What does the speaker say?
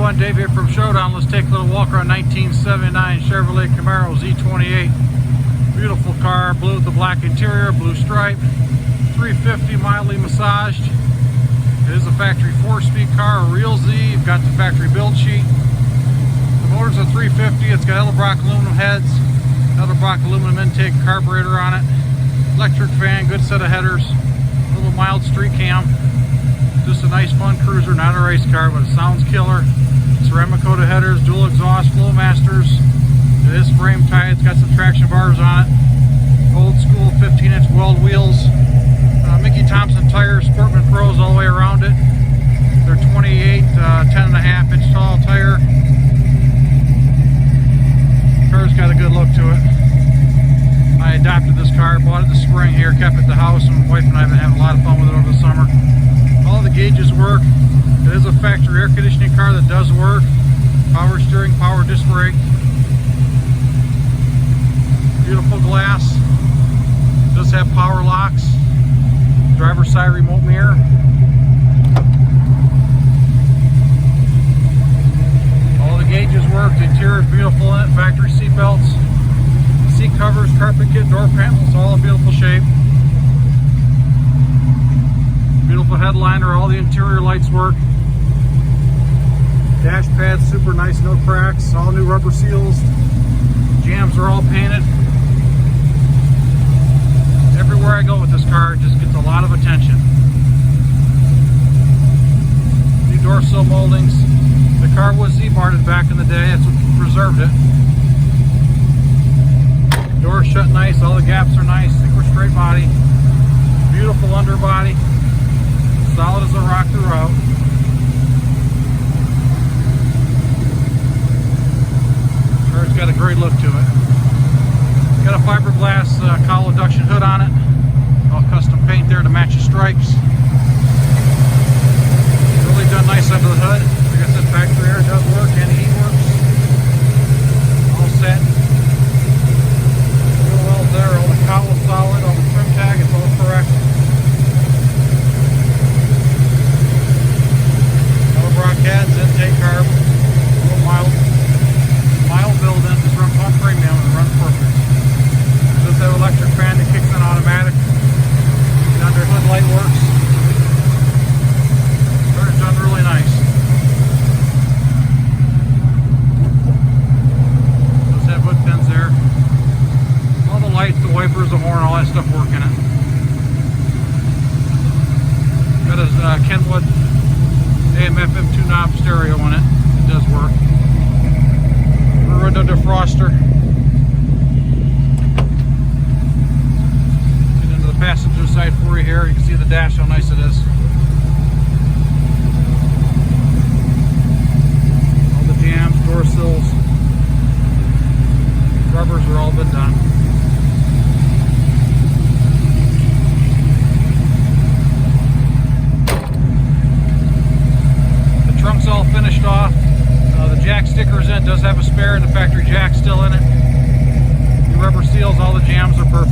everyone, Dave here from Showdown. Let's take a little walk around 1979 Chevrolet Camaro Z28. Beautiful car, blue with the black interior, blue stripe, 350, mildly massaged. It is a factory 4-speed car, a real Z. You've got the factory build sheet. The motor's a 350. It's got Edelbrock aluminum heads, Edelbrock aluminum intake carburetor on it, electric fan, good set of headers, a little mild street cam. Just a nice fun cruiser, not a race car, but it sounds killer. Ceramic coated headers, dual exhaust, flow masters. It is frame tight, it's got some traction bars on it. Old school 15-inch Weld wheels. Mickey Thompson tires, Sportman Pros all the way around it. They're 28, 10.5-inch tall tire. Car's got a good look to it. I adopted this car, bought it this spring here, kept it at the house, and my wife and I have been having a lot of fun with it over the summer. All the gauges work. It is a factory air conditioning car that does work. Power steering, power disc brake. Beautiful glass. It does have power locks. Driver's side remote mirror. All the gauges work. The interior is beautiful in it. Factory seat belts, seat covers, carpet kit, door panels, all in beautiful shape. Beautiful headliner, all the interior lights work. Dash pad, super nice, no cracks, all new rubber seals. Jams are all painted. Everywhere I go with this car, it just gets a lot of attention. New door sill moldings. The car was Z-barred back in the day, that's what preserved it. Doors shut nice, all the gaps are nice, super straight body. Beautiful underbody. Solid as a rock throughout. Car's got a great look to it. Got a fiberglass cowl induction hood on it. All custom paint there to match the stripes. Really done nice under the hood. Like I said, factory air does work and heat works. All set. Real well there. All the cowl's solid. All the trim tag, it's all correct. Heads, intake carb, a little mild build in, just run pump premium and runs perfect. Does have electric fan that kicks in automatic. The under hood light works. Car's done really nice. Does have hood pins there. All the lights, the wipers, the horn, all that stuff work in it. Got his Kenwood AM FM 2-knob stereo in it. It does work. Rear window defroster. Get into the passenger side for you here. You can see the dash, how nice it is. All the jams, door sills, rubbers are all been done. Trunk's all finished off. The jack sticker's in, does have a spare, and the factory jack's still in it. The rubber seals, all the jams are perfect.